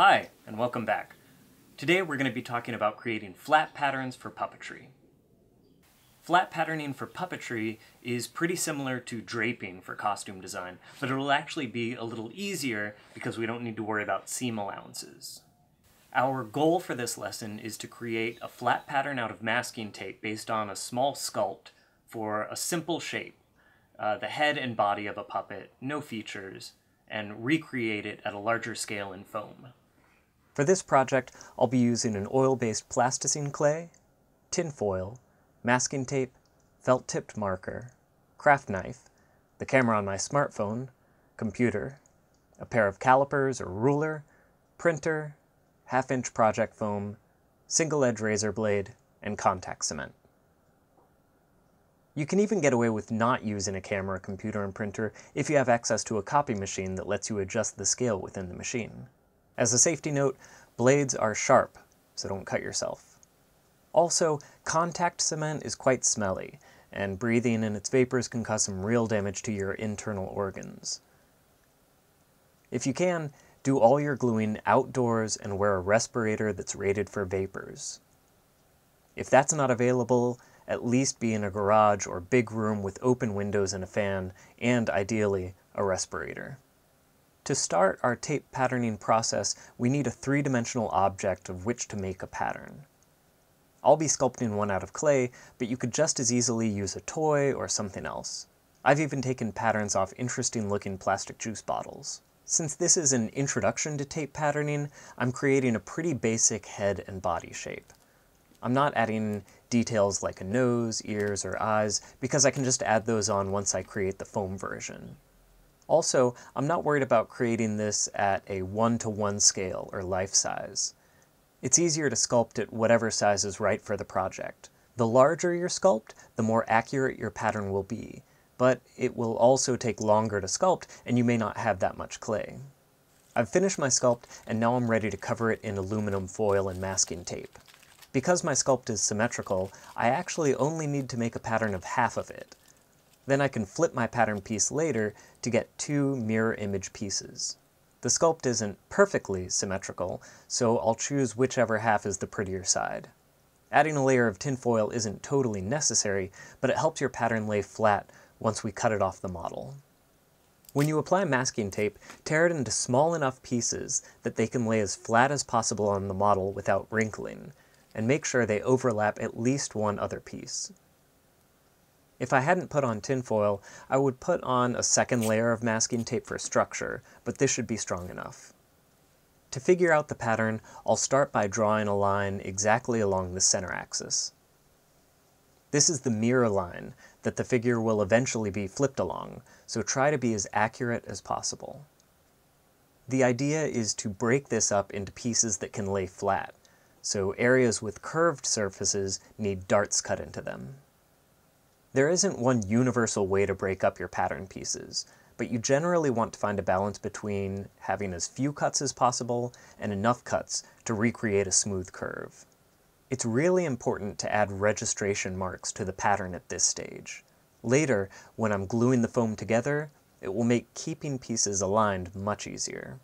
Hi, and welcome back. Today we're going to be talking about creating flat patterns for puppetry. Flat patterning for puppetry is pretty similar to draping for costume design, but it will actually be a little easier because we don't need to worry about seam allowances. Our goal for this lesson is to create a flat pattern out of masking tape based on a small sculpt for a simple shape, the head and body of a puppet, no features, and recreate it at a larger scale in foam. For this project, I'll be using an oil-based plasticine clay, tin foil, masking tape, felt-tipped marker, craft knife, the camera on my smartphone, computer, a pair of calipers or ruler, printer, half-inch project foam, single-edge razor blade, and contact cement. You can even get away with not using a camera, computer, and printer if you have access to a copy machine that lets you adjust the scale within the machine. As a safety note, blades are sharp, so don't cut yourself. Also, contact cement is quite smelly, and breathing in its vapors can cause some real damage to your internal organs. If you can, do all your gluing outdoors and wear a respirator that's rated for vapors. If that's not available, at least be in a garage or big room with open windows and a fan, and ideally, a respirator. To start our tape patterning process, we need a three-dimensional object of which to make a pattern. I'll be sculpting one out of clay, but you could just as easily use a toy or something else. I've even taken patterns off interesting-looking plastic juice bottles. Since this is an introduction to tape patterning, I'm creating a pretty basic head and body shape. I'm not adding details like a nose, ears, or eyes, because I can just add those on once I create the foam version. Also, I'm not worried about creating this at a 1:1 scale or life size. It's easier to sculpt at whatever size is right for the project. The larger your sculpt, the more accurate your pattern will be, but it will also take longer to sculpt and you may not have that much clay. I've finished my sculpt and now I'm ready to cover it in aluminum foil and masking tape. Because my sculpt is symmetrical, I actually only need to make a pattern of half of it. Then I can flip my pattern piece later to get two mirror image pieces. The sculpt isn't perfectly symmetrical, so I'll choose whichever half is the prettier side. Adding a layer of tinfoil isn't totally necessary, but it helps your pattern lay flat once we cut it off the model. When you apply masking tape, tear it into small enough pieces that they can lay as flat as possible on the model without wrinkling, and make sure they overlap at least one other piece. If I hadn't put on tinfoil, I would put on a second layer of masking tape for structure, but this should be strong enough. To figure out the pattern, I'll start by drawing a line exactly along the center axis. This is the mirror line that the figure will eventually be flipped along, so try to be as accurate as possible. The idea is to break this up into pieces that can lay flat, so areas with curved surfaces need darts cut into them. There isn't one universal way to break up your pattern pieces, but you generally want to find a balance between having as few cuts as possible and enough cuts to recreate a smooth curve. It's really important to add registration marks to the pattern at this stage. Later, when I'm gluing the foam together, it will make keeping pieces aligned much easier.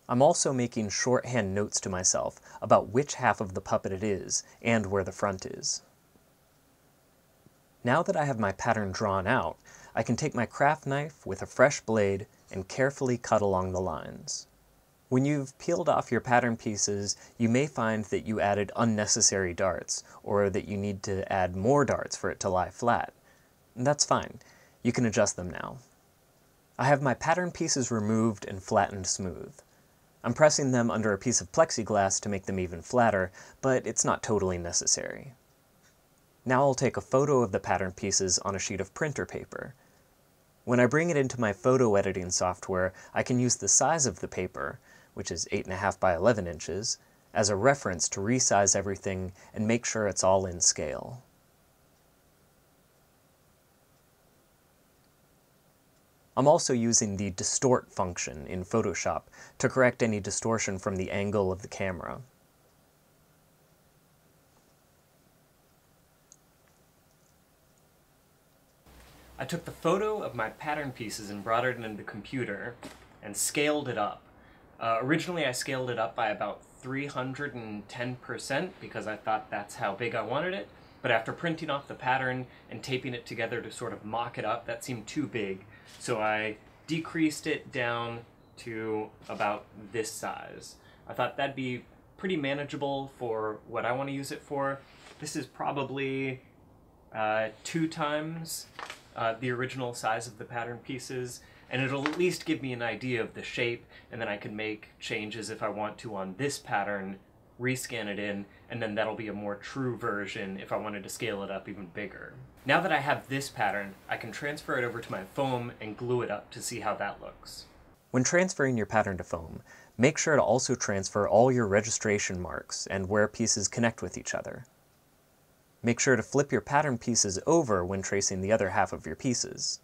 I'm also making shorthand notes to myself about which half of the puppet it is and where the front is. Now that I have my pattern drawn out, I can take my craft knife with a fresh blade and carefully cut along the lines. When you've peeled off your pattern pieces, you may find that you added unnecessary darts, or that you need to add more darts for it to lie flat. That's fine. You can adjust them now. I have my pattern pieces removed and flattened smooth. I'm pressing them under a piece of plexiglass to make them even flatter, but it's not totally necessary. Now I'll take a photo of the pattern pieces on a sheet of printer paper. When I bring it into my photo editing software, I can use the size of the paper, which is 8.5 by 11 inches, as a reference to resize everything and make sure it's all in scale. I'm also using the distort function in Photoshop to correct any distortion from the angle of the camera. I took the photo of my pattern pieces and brought it into the computer and scaled it up. Originally I scaled it up by about 310% because I thought that's how big I wanted it, but after printing off the pattern and taping it together to sort of mock it up, that seemed too big, so I decreased it down to about this size. I thought that'd be pretty manageable for what I want to use it for. This is probably 2 times the original size of the pattern pieces, and it'll at least give me an idea of the shape, and then I can make changes if I want to on this pattern, rescan it in, and then that'll be a more true version if I wanted to scale it up even bigger. Now that I have this pattern, I can transfer it over to my foam and glue it up to see how that looks. When transferring your pattern to foam, make sure to also transfer all your registration marks and where pieces connect with each other. Make sure to flip your pattern pieces over when tracing the other half of your pieces.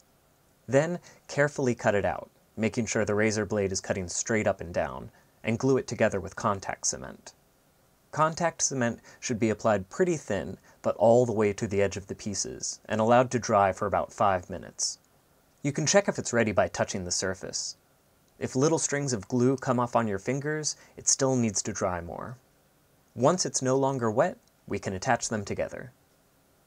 Then, carefully cut it out, making sure the razor blade is cutting straight up and down, and glue it together with contact cement. Contact cement should be applied pretty thin, but all the way to the edge of the pieces, and allowed to dry for about 5 minutes. You can check if it's ready by touching the surface. If little strings of glue come off on your fingers, it still needs to dry more. Once it's no longer wet, we can attach them together.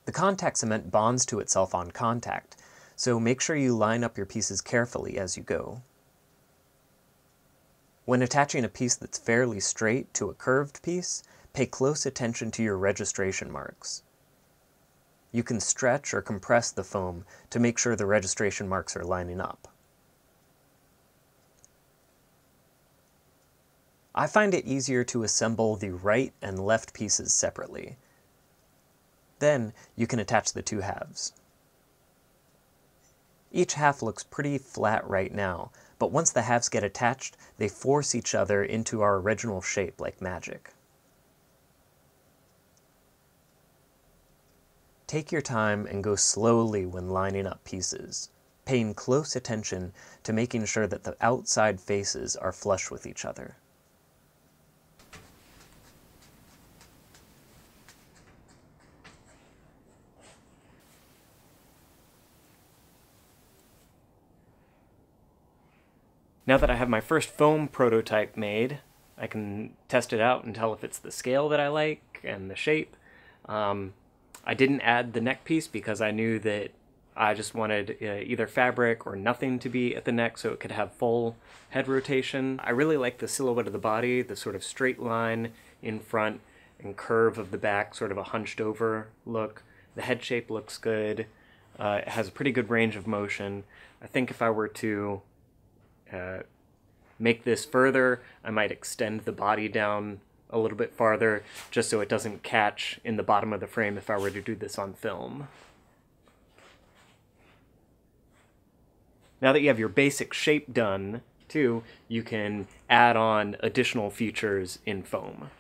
The contact cement bonds to itself on contact, so make sure you line up your pieces carefully as you go. When attaching a piece that's fairly straight to a curved piece, pay close attention to your registration marks. You can stretch or compress the foam to make sure the registration marks are lining up. I find it easier to assemble the right and left pieces separately. Then you can attach the 2 halves. Each half looks pretty flat right now, but once the halves get attached, they force each other into our original shape like magic. Take your time and go slowly when lining up pieces, paying close attention to making sure that the outside faces are flush with each other. Now that I have my first foam prototype made, I can test it out and tell if it's the scale that I like and the shape. I didn't add the neck piece because I knew that I just wanted either fabric or nothing to be at the neck so it could have full head rotation. I really like the silhouette of the body, the sort of straight line in front and curve of the back, sort of a hunched over look. The head shape looks good. It has a pretty good range of motion. I think if I were to make this further, I might extend the body down a little bit farther just so it doesn't catch in the bottom of the frame if I were to do this on film. Now that you have your basic shape done, too, you can add on additional features in foam.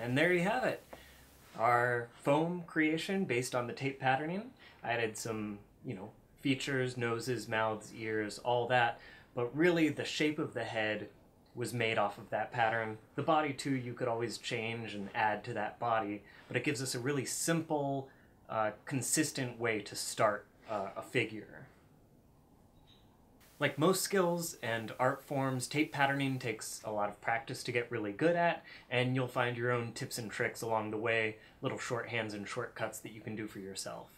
And there you have it. Our foam creation based on the tape patterning. I added some, features, noses, mouths, ears, all that. But really the shape of the head was made off of that pattern. The body too, you could always change and add to that body, but it gives us a really simple, consistent way to start a figure. Like most skills and art forms, tape patterning takes a lot of practice to get really good at, and you'll find your own tips and tricks along the way, little shorthands and shortcuts that you can do for yourself.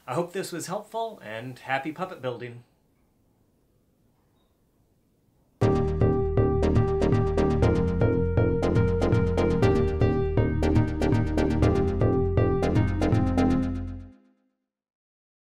I hope this was helpful, and happy puppet building!